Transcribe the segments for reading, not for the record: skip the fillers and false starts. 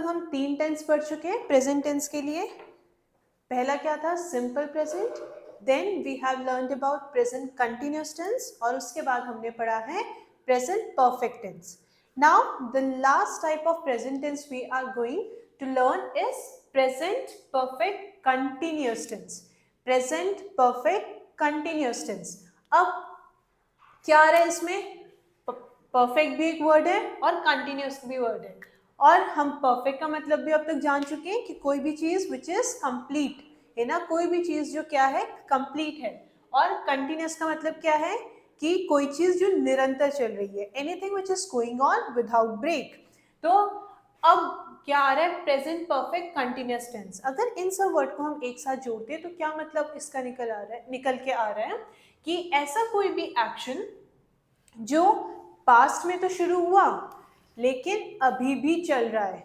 तक हम 3 टेंस पढ़ चुके हैं प्रेजेंट टेंस के लिए। पहला क्या था? Simple present. Then we have learned about present continuous tense और उसके बाद हमने पढ़ा है present perfect tense. Now the last type of present tense we are going to learn is present perfect continuous tense. Present perfect continuous tense. अब क्या आ रहा है इसमें? परफेक्ट भी एक वर्ड है और कंटिन्यूअस भी वर्ड है। और हम परफेक्ट का मतलब भी अब तक जान चुके हैं कि कोई भी चीज विच इज कंप्लीट है ना, कोई भी चीज जो क्या है, कंप्लीट है। और कंटिन्यूअस का मतलब क्या है कि कोई चीज जो निरंतर चल रही है, anything which is going on without break. तो अब क्या आ रहा है? Present perfect continuous tense. अगर इन सब वर्ड को हम एक साथ जोड़ते हैं तो क्या मतलब इसका निकल के आ रहा है कि ऐसा कोई भी एक्शन जो पास्ट में तो शुरू हुआ लेकिन अभी भी चल रहा है।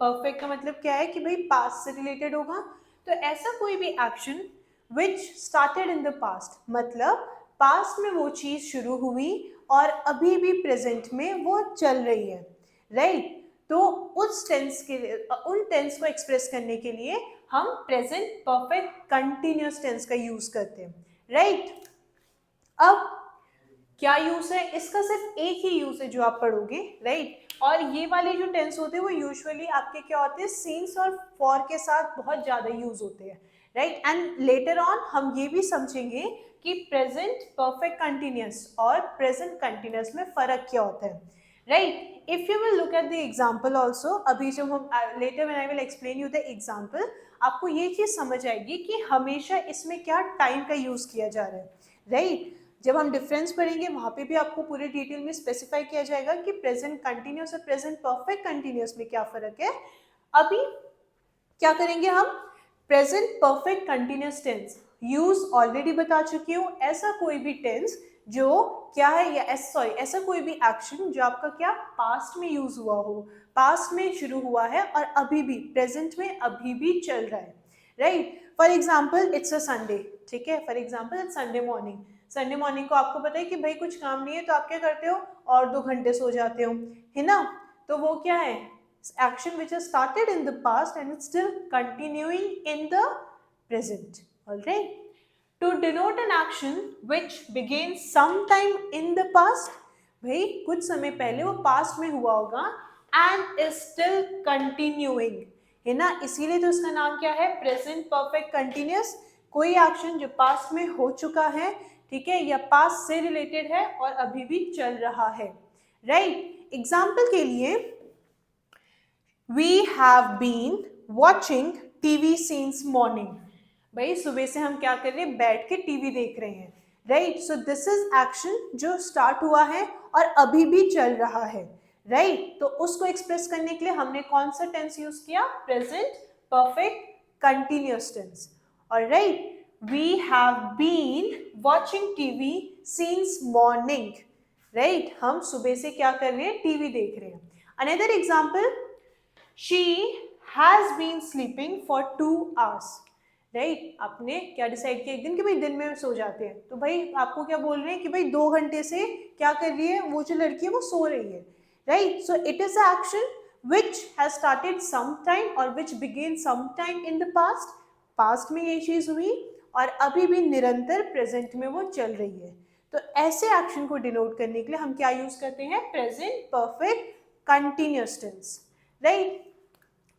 परफेक्ट का मतलब क्या है कि भाई पास्ट से रिलेटेड होगा। तो ऐसा कोई भी action which started in the past, मतलब पास्ट में वो चीज शुरू हुई और अभी भी प्रेजेंट में वो चल रही है, राइट? तो उस टेंस के लिए, उन टेंस को एक्सप्रेस करने के लिए हम प्रेजेंट परफेक्ट कंटिन्यूअस टेंस का यूज करते हैं, राइट? अब क्या यूज है इसका? सिर्फ एक ही यूज है जो आप पढ़ोगे, राइट? और ये वाले जो टेंस होते हैं वो यूजुअली आपके क्या होते हैं, सीन्स और फॉर के साथ बहुत ज्यादा यूज होते हैं, राइट? एंड लेटर ऑन हम ये भी समझेंगे कि प्रेजेंट परफेक्ट कंटिन्यूअस और प्रेजेंट कंटिन्यूअस में फर्क क्या होता है, right? If you will look at the example also, अभी जब हम letter when I will explain you the example, आपको ये चीज समझ आएगी कि हमेशा इसमें क्या टाइम का यूज किया जा रहा है, राइट? जब हम डिफरेंस पढ़ेंगे वहां पे भी आपको पूरे डिटेल में स्पेसिफाई किया जाएगा कि प्रेजेंट कंटिन्यूअस और प्रेजेंट परफेक्ट कंटिन्यूअस में क्या फर्क है। अभी क्या करेंगे हम? Present perfect continuous tense use already बता चुकी हूँ। ऐसा कोई भी टेंस जो क्या है, या ऐसा कोई भी एक्शन जो आपका क्या पास्ट में यूज हुआ हो, पास्ट में शुरू हुआ है और अभी भी प्रेजेंट में अभी भी चल रहा है, right? For example it's a Sunday, ठीक है? For example it's Sunday morning. Sunday morning को आपको पता है कि भाई कुछ काम नहीं है तो आप क्या करते हो, और 2 घंटे सो जाते हो, है ना? तो वो क्या है? action which has started in the past and it's still continuing in the present, all right? To denote an action which began sometime in the past, भाई कुछ समय पहले वो पास्ट में हुआ होगा and is still continuing, है ना? इसीलिए तो उसका नाम क्या है? Present perfect continuous. कोई एक्शन जो पास्ट में हो चुका है, ठीक है, या पास्ट से रिलेटेड है और अभी भी चल रहा है, राइट? एग्जाम्पल के लिए We have been watching TV since morning. भाई सुबह से हम क्या कर रहे हैं? बैठ के टीवी देख रहे हैं, right? So this is action जो स्टार्ट हुआ है और अभी भी चल रहा है, राइट? तो उसको एक्सप्रेस करने के लिए हमने कौन सा टेंस यूज किया? Present perfect continuous tense, alright? We have been watching TV since morning, right? हम सुबह से क्या कर रहे हैं? टीवी देख रहे हैं। Another example, She has been sleeping for 2 hours. Right? आपने क्या डिसाइड किया एक दिन कि भाई दिन में सो जाते हैं, तो भाई आपको क्या बोल रहे हैं कि भाई 2 घंटे से क्या कर रही है वो जो लड़की है वो सो रही है, right? So it is a action which has started sometime or which began sometime in the past. Past में ये चीज हुई और अभी भी निरंतर प्रेजेंट में वो चल रही है। तो ऐसे एक्शन को डिनोट करने के लिए हम क्या यूज करते हैं? Present perfect continuous tense, right?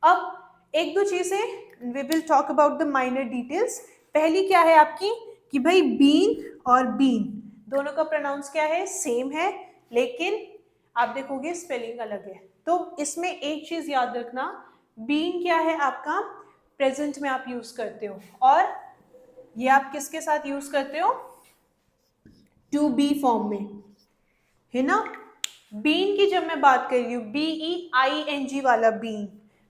अब एक दो चीजें we will talk about the minor details. पहली क्या है आपकी कि भाई बीन और बीन दोनों का प्रोनाउंस क्या है? सेम है, लेकिन आप देखोगे स्पेलिंग अलग है। तो इसमें एक चीज याद रखना, बीन क्या है आपका? प्रेजेंट में आप यूज करते हो, और ये आप किसके साथ यूज करते हो? टू बी फॉर्म में, है ना? बीन की जब मैं बात कर रही हूँ, BEING वाला बीन,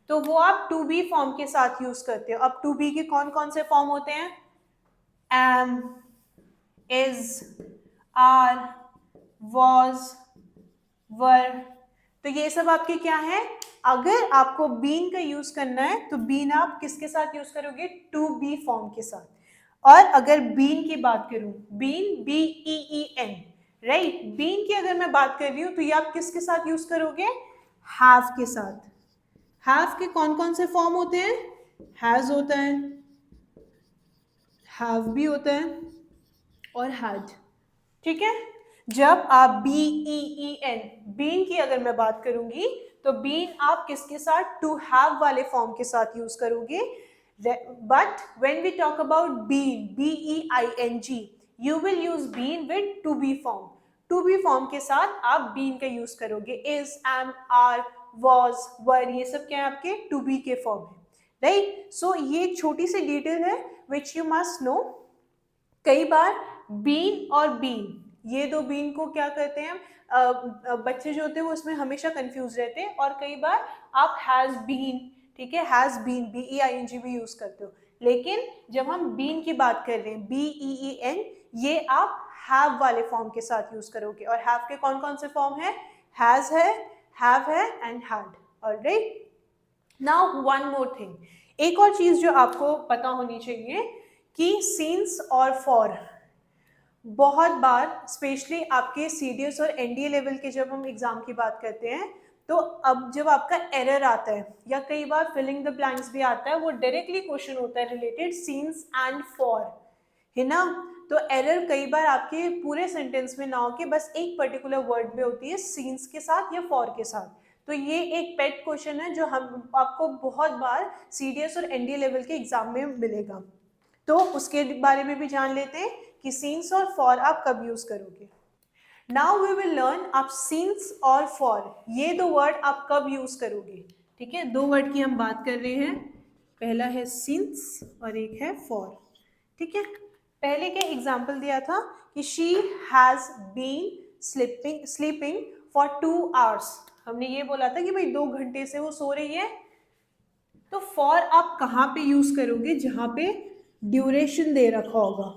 तो वो आप टू बी फॉर्म के साथ यूज करते हो। अब टू बी के कौन कौन से फॉर्म होते हैं? एम, इज, आर, वॉज, वर। तो ये सब आपके क्या है? अगर आपको बीन का यूज करना है तो बीन आप किसके साथ यूज करोगे? टू बी फॉर्म के साथ। और अगर बीन की बात करूं, बीन BEEN, राइट? बीन की अगर मैं बात कर रही हूं तो ये आप किसके साथ यूज करोगे? हैव के साथ। हैव के कौन कौन से फॉर्म होते हैं? हैज होता है, हैव भी होता है और हैड। ठीक है, जब आप B E E N been की अगर मैं बात करूंगी तो बीन आप किसके साथ? टू हैव वाले फॉर्म के साथ यूज करोगे। But when we talk about been, B E I N G, you will use been with to be form. To be form के साथ आप बीन का यूज करोगे। Is, am, are, was, were, ये सब क्या है? आपके टू बी के फॉर्म है, राइट? सो ये एक छोटी सी डिटेल है विच यू मस्ट नो। कई बार बीन और बीन, ये दो बीन को क्या करते हैं बच्चे जो होते हैं वो उसमें हमेशा कंफ्यूज रहते हैं, और कई बार आप हैज बीन, ठीक है, has been, B E I N G भी यूज करते हो। लेकिन जब हम बीन की बात कर रहे हैं, बी ई ई एन, ये आप हैव वाले फॉर्म के साथ यूज करोगे। और हैव के कौन कौन से फॉर्म है? हैज है, हैव है and had. Alright, now one more thing, एक और चीज जो आपको पता होनी चाहिए कि सिंस और फॉर बहुत बार, स्पेशली आपके सीडीएस और एनडीए लेवल के जब हम एग्जाम की बात करते हैं, तो अब जब आपका एरर आता है या कई बार फिलिंग द ब्लैंक्स भी आता है, वो डायरेक्टली क्वेश्चन होता है रिलेटेड सिंस एंड फॉर, है ना? तो एरर कई बार आपके पूरे सेंटेंस में ना हो के बस एक पर्टिकुलर वर्ड में होती है, सिंस के साथ या फॉर के साथ। तो ये एक पेट क्वेश्चन है जो हम आपको बहुत बार सीडीएस और एनडीए लेवल के एग्जाम में मिलेगा। तो उसके बारे में भी जान लेते हैं कि सिंस और फॉर आप कब यूज करोगे। नाउ वी विल लर्न आप सिंस और फॉर ये दो वर्ड आप कब यूज करोगे। ठीक है, दो वर्ड की हम बात कर रहे हैं, पहला है सिंस और एक है फॉर। ठीक है, पहले क्या एग्जाम्पल दिया था कि she has been sleeping for 2 hours। हमने ये बोला था कि भाई 2 घंटे से वो सो रही है। तो फॉर आप कहाँ पे यूज करोगे? जहां पे ड्यूरेशन दे रखा होगा,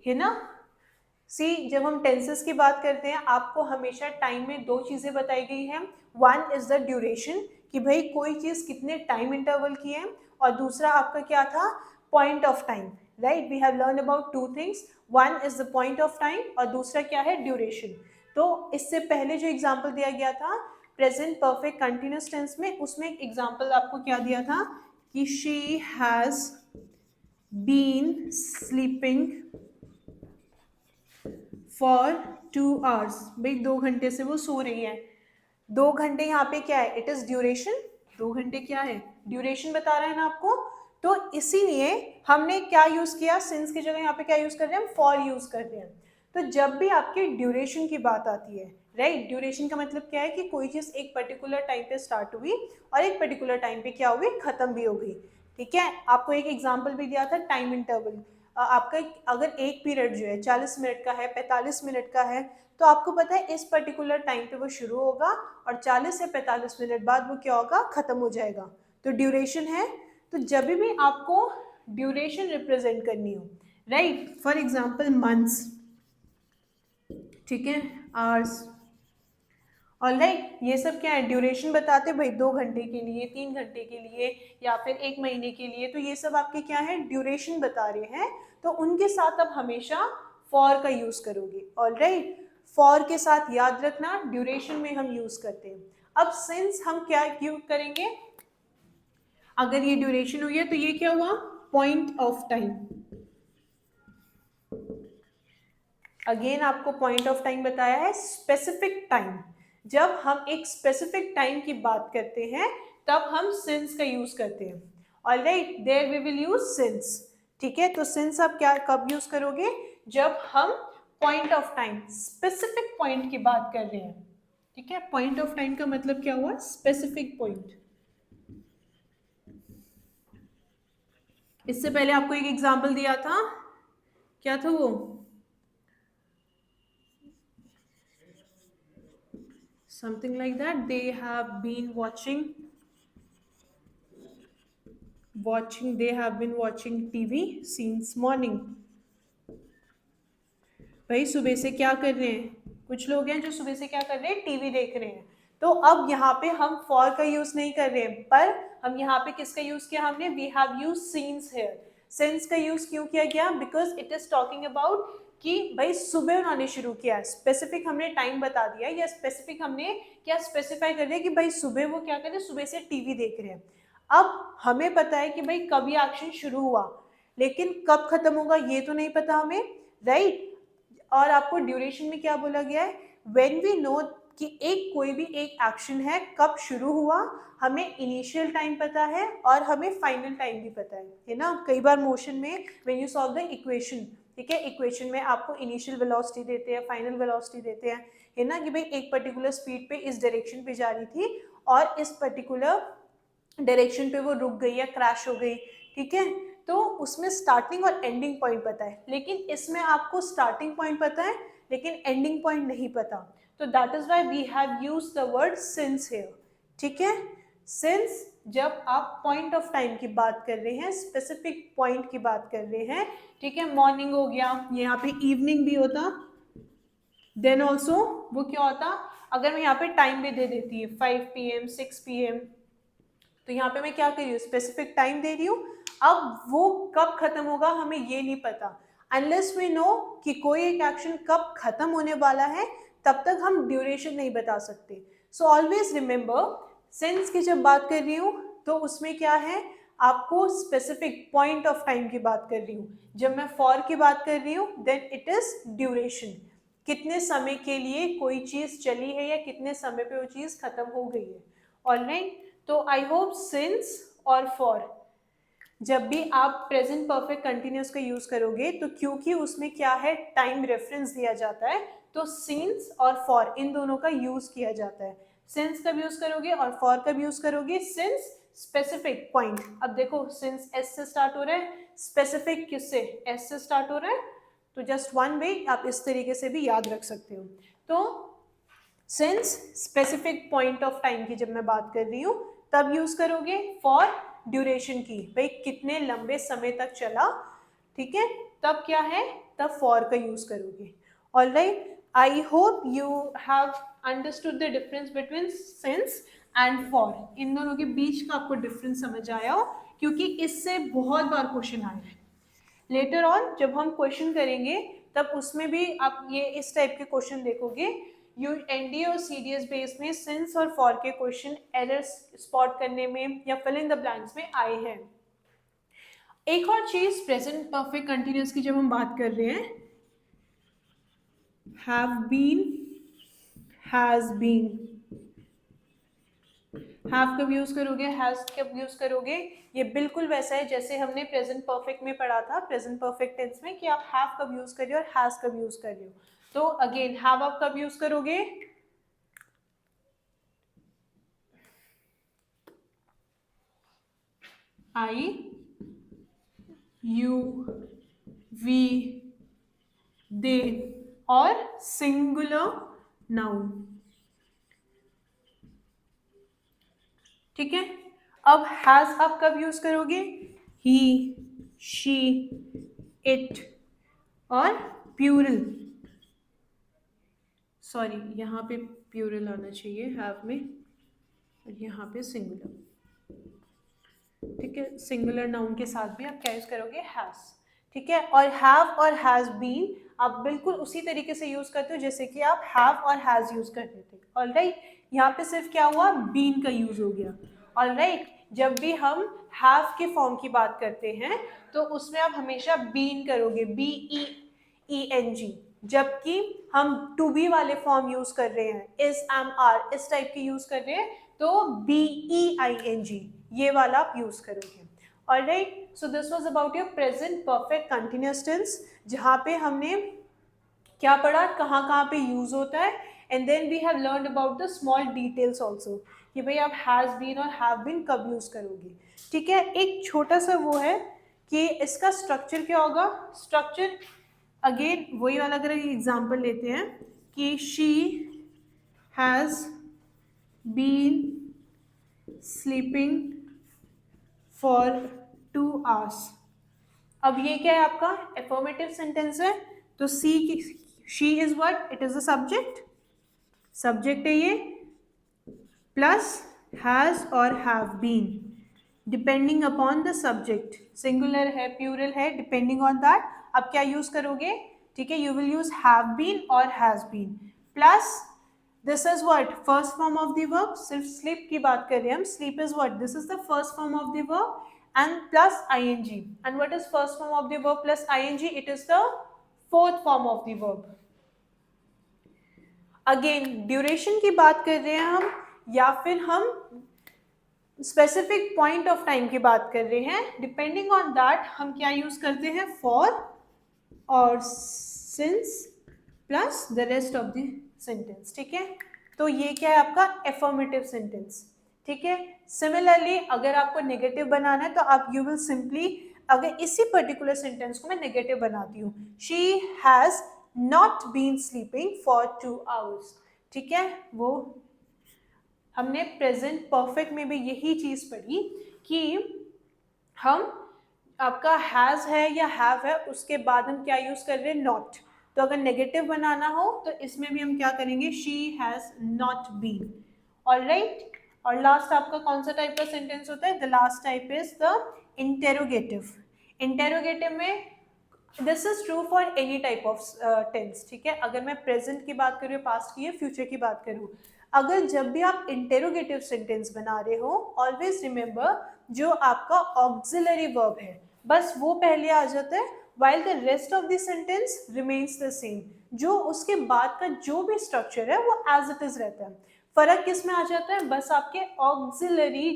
है ना? सी, जब हम टेंसेस की बात करते हैं आपको हमेशा टाइम में दो चीजें बताई गई हैं। वन इज द ड्यूरेशन, कि भाई कोई चीज कितने टाइम इंटरवल की है, और दूसरा आपका क्या था? Point of time, right? We have learn about two things, one is the point of time और दूसरा क्या है? ड्यूरेशन। तो इससे पहले जो एग्जाम्पल दिया गया था प्रेजेंट परफेक्ट कंटिन्यूस टेंस में, उसमें एक एग्जाम्पल आपको क्या दिया था कि she has been sleeping for 2 hours। भाई 2 घंटे से वो सो रही है। 2 घंटे यहाँ पे क्या है? It is duration. 2 घंटे क्या है? ड्यूरेशन बता रहा है ना आपको। तो इसीलिए हमने क्या यूज किया? सिंस की जगह यहाँ पे क्या यूज कर रहे हैं? हम फॉर यूज कर रहे हैं। तो जब भी आपकी ड्यूरेशन की बात आती है, राइट, ड्यूरेशन का मतलब क्या है कि कोई चीज एक पर्टिकुलर टाइम पे स्टार्ट हुई और एक पर्टिकुलर टाइम पे क्या हुई? खत्म भी हो गई। ठीक है, आपको एक एग्जाम्पल भी दिया था टाइम इंटरवल। आपका अगर एक पीरियड जो है 40 मिनट का है, 45 मिनट का है, तो आपको पता है इस पर्टिकुलर टाइम पे वो शुरू होगा और 40 से 45 मिनट बाद वो क्या होगा? खत्म हो जाएगा। तो ड्यूरेशन है। तो जब भी आपको ड्यूरेशन रिप्रेजेंट करनी हो, राइट, फॉर एग्जाम्पल मंथ्स, ठीक है, आवर्स, ऑलराइट, ये सब क्या है? ड्यूरेशन बताते भाई 2 घंटे के लिए, 3 घंटे के लिए या फिर 1 महीने के लिए। तो ये सब आपके क्या है? ड्यूरेशन बता रहे हैं। तो उनके साथ आप हमेशा फॉर का यूज करोगे। ऑलराइट, फॉर के साथ याद रखना ड्यूरेशन में हम यूज करते हैं। अब सिंस हम क्या यूज करेंगे? अगर ये ड्यूरेशन हुई है तो ये क्या हुआ? Point of time. अगेन आपको पॉइंट ऑफ टाइम बताया है, स्पेसिफिक टाइम। जब हम एक स्पेसिफिक टाइम की बात करते हैं तब हम सिंस का यूज करते हैं। Alright, there we will use since. ठीक है, तो सिंस आप क्या कब यूज करोगे? जब हम point of time, specific point की बात कर रहे हैं। ठीक है, पॉइंट ऑफ टाइम का मतलब क्या हुआ? Specific point. इससे पहले आपको एक एग्जाम्पल दिया था, क्या था वो? Something like that. They have been watching TV since morning. भाई सुबह से क्या कर रहे हैं? कुछ लोग हैं जो सुबह से क्या कर रहे हैं? टीवी देख रहे हैं। तो अब यहाँ पे हम फॉर का यूज नहीं कर रहे हैं, पर हम यहाँ पे किसका यूज किया? हमने we have use since here. Since का यूज क्यों किया गया? Because it is talking about कि भाई सुबह उन्होंने शुरू किया, स्पेसिफिक हमने टाइम बता दिया, या स्पेसिफिक हमने क्या स्पेसिफाई कर दिया कि भाई सुबह वो क्या कर रहे हैं, सुबह से टीवी देख रहे हैं। अब हमें पता है कि भाई कब ये एक्शन शुरू हुआ, लेकिन कब खत्म होगा ये तो नहीं पता हमें, राइट। और आपको ड्यूरेशन में क्या बोला गया है, व्हेन वी नो कि एक कोई भी एक एक्शन है कब शुरू हुआ, हमें इनिशियल टाइम पता है और हमें फाइनल टाइम भी पता है ना। कई बार मोशन में when you solve the equation, ठीक है, इक्वेशन में आपको इनिशियल वेलोसिटी देते हैं, फाइनल वेलोसिटी देते हैं, है ना, कि भाई एक पर्टिकुलर स्पीड पे इस डायरेक्शन पे जा रही थी और इस पर्टिकुलर डायरेक्शन पे वो रुक गई या क्रैश हो गई, ठीक है। तो उसमें स्टार्टिंग और एंडिंग पॉइंट पता है, लेकिन इसमें आपको स्टार्टिंग पॉइंट पता है लेकिन एंडिंग पॉइंट नहीं पता। तो that is why we have used the word since here, ठीक है। सिंस जब आप पॉइंट ऑफ टाइम की बात कर रहे हैं, स्पेसिफिक पॉइंट की बात कर रहे हैं, ठीक है, मॉर्निंग हो गया, यहाँ पे इवनिंग भी होता, देन ऑल्सो वो क्या होता, अगर मैं यहाँ पे टाइम भी दे देती है 5 PM 6 PM, तो यहाँ पे मैं क्या कर रही हूँ, स्पेसिफिक टाइम दे रही हूँ। अब वो कब खत्म होगा हमें ये नहीं पता, अनलेस वी नो कि कोई एक एक्शन कब खत्म होने वाला है, तब तक हम ड्यूरेशन नहीं बता सकते। सो ऑलवेज रिमेंबर, सिंस की जब बात कर रही हूँ तो उसमें क्या है, आपको स्पेसिफिक पॉइंट ऑफ टाइम की बात कर रही हूँ। जब मैं फॉर की बात कर रही हूँ देन इट इज ड्यूरेशन, कितने समय के लिए कोई चीज चली है या कितने समय पे वो चीज खत्म हो गई है। ऑलराइट, तो आई होप सिंस और फॉर जब भी आप प्रेजेंट परफेक्ट कंटिन्यूस का यूज करोगे तो क्योंकि उसमें क्या है, टाइम रेफरेंस दिया जाता है, तो सिंस और फॉर इन दोनों का यूज किया जाता है। सिंस कब यूज करोगे और फॉर कब यूज करोगे, सिंस स्पेसिफिक पॉइंट। अब देखो सिंस एस से स्टार्ट हो रहा है, स्पेसिफिक किससे, एस से स्टार्ट हो रहा है, तो जस्ट वन वे आप इस तरीके से भी याद रख सकते हो। तो since specific point of time की जब मैं बात कर रही हूँ तब यूज करोगे, फॉर ड्यूरेशन की, भाई कितने लंबे समय तक चला, ठीक है, तब क्या है, तब फॉर का यूज करोगे। Alright, I hope you have understood the difference between since and for, इन दोनों के बीच का आपको डिफरेंस समझ आया हो, क्योंकि इससे बहुत बार क्वेश्चन आया है। लेटर ऑन जब हम क्वेश्चन करेंगे तब उसमें भी आप ये इस टाइप के क्वेश्चन देखोगे। यू एनडीए और सीडीएस बेस में सिंस और फॉर के क्वेश्चन एरर्स स्पॉट करने में या फिल इन द ब्लैंक्स में आए हैं। एक और चीज प्रेजेंट परफेक्ट कंटिन्यूअस की जब हम बात कर रहे हैं, have been, has been, have कब यूज करोगे, हैज कब यूज करोगे, ये बिल्कुल वैसा है जैसे हमने प्रेजेंट परफेक्ट में पढ़ा था, प्रेजेंट परफेक्ट टेंस में, कि आप हैव कब यूज कर रहे हो और हैज कब यूज कर रहे हो। तो अगेन हैव आप कब यूज करोगे, आई, यू, वी, दे और सिंगुलर नाउन, ठीक है। अब हैज आप कब यूज करोगे, ही, शी, इट और प्यूरल, सॉरी यहाँ पे प्यूरल आना चाहिए हैव में और यहाँ पे सिंगुलर, ठीक है, सिंगुलर नाउन के साथ भी आप क्या यूज करोगे, हैज, ठीक है। और हैव और हैज बीन आप बिल्कुल उसी तरीके से यूज करते हो जैसे कि आप हैव और हैज यूज करते थे। ऑलराइट, यहाँ पे सिर्फ क्या हुआ, बीन का यूज हो गया। ऑलराइट, जब भी हम हैव के फॉर्म की बात करते हैं तो उसमें आप हमेशा बीन करोगे, BEENG, जबकि हम टू बी वाले फॉर्म यूज कर रहे हैं, इज, एम, आर, इस टाइप के यूज कर रहे हैं तो BEING ये वाला आप यूज करोगे। Alright, so this was about your present perfect continuous tense, जहाँ पे हमने क्या पढ़ा, कहाँ कहाँ पे यूज होता है, and then we have learned about the small details also, कि भाई आप हैज बीन और हैव बीन कब यूज करोगे, ठीक है। एक छोटा सा वो है कि इसका स्ट्रक्चर क्या होगा, स्ट्रक्चर अगेन वही वाला, अगर एग्जाम्पल लेते हैं कि she has been sleeping for 2 hours, अब ये क्या है आपका एफर्मेटिव सेंटेंस है, तो सी की, she is what, it is the subject, subject है ये, प्लस हैज और have been, depending upon the subject, singular है प्यूरल है, डिपेंडिंग ऑन दैट आप क्या यूज करोगे, ठीक है, you will use have been or has been plus this is what first form of the verb, सिर्फ sleep की बात कर रहे हैं हम, sleep is what, this is the first form of the verb and plus ing, and what is first form of the verb plus ing, it is the fourth form of the verb. Again duration की बात कर रहे हैं हम या फिर हम specific point of time की बात कर रहे हैं, डिपेंडिंग ऑन दैट हम क्या यूज करते हैं, फॉर और since plus the rest of the sentence, ठीक है। तो ये क्या है आपका एफर्मेटिव सेंटेंस, ठीक है। सिमिलरली अगर आपको नेगेटिव बनाना है तो आप यू विल सिंपली, अगर इसी पर्टिकुलर सेंटेंस को मैं नेगेटिव बनाती हूँ, she has not been sleeping for 2 hours, ठीक है। वो हमने प्रेजेंट परफेक्ट में भी यही चीज पढ़ी कि हम आपका हैज है या हैव है उसके बाद हम क्या यूज कर रहे हैं, नॉट। तो अगर नेगेटिव बनाना हो तो इसमें भी हम क्या करेंगे, she has not been, alright. और लास्ट आपका कौन सा टाइप का सेंटेंस होता है, the last type is the interrogative. Interrogative में this is true for any type of tense, ठीक है। अगर मैं प्रेजेंट की बात करूँ, पास्ट की, फ्यूचर की बात करूँ, अगर जब भी आप इंटेरोगेटिव सेंटेंस बना रहे हो, ऑलवेज रिमेंबर जो आपका ऑक्सिलरी वर्ब है बस वो पहले आ जाता है, while the rest of the sentence remains the same। जो उसके बाद का जो भी स्ट्रक्चर है वो as it is रहता है। फर्क किस में आ जाता है, बस आपके ऑक्सिलरी,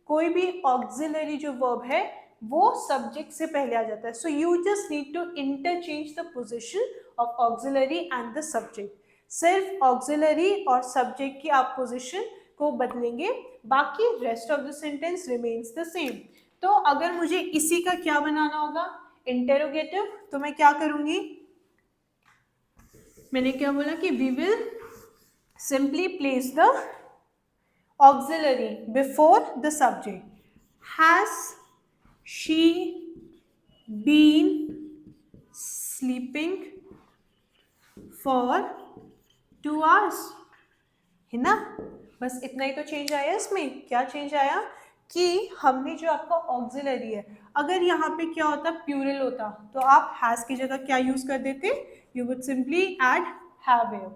कोई भी ऑक्सिलरी जो वर्ब है वो सब्जेक्ट से पहले आ जाता है। So you just need to interchange the position of auxiliary and the subject. सिर्फ ऑक्सिलरी और सब्जेक्ट की आप पोजिशन को बदलेंगे, बाकी rest of the sentence remains the same. तो अगर मुझे इसी का क्या बनाना होगा, इंटेरोगेटिव, तो मैं क्या करूंगी, मैंने क्या बोला कि we will simply place the auxiliary before the subject. Has she been sleeping for 2 hours, है ना। बस इतना ही तो चेंज आया इसमें। क्या चेंज आया कि हमने जो आपका ऑक्सिलरी है, अगर यहाँ पे क्या होता, प्लूरल होता, तो आप हैज की जगह क्या यूज कर देते, you would simply add have here.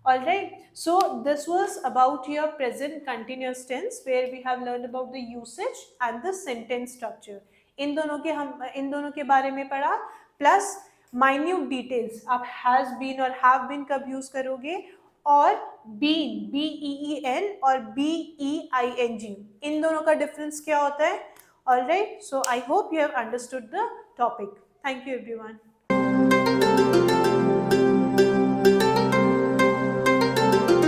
Alright, so this was about your present continuous tense where we have learned about the usage and the sentence structure. इन दोनों के बारे में पढ़ा, प्लस माइन्यूट डिटेल्स, आप हैज बीन और have been कब use करोगे, और बीन, BEEN और BEING, इन दोनों का डिफरेंस क्या होता है। Alright, so I hope you have understood the topic. Thank you everyone.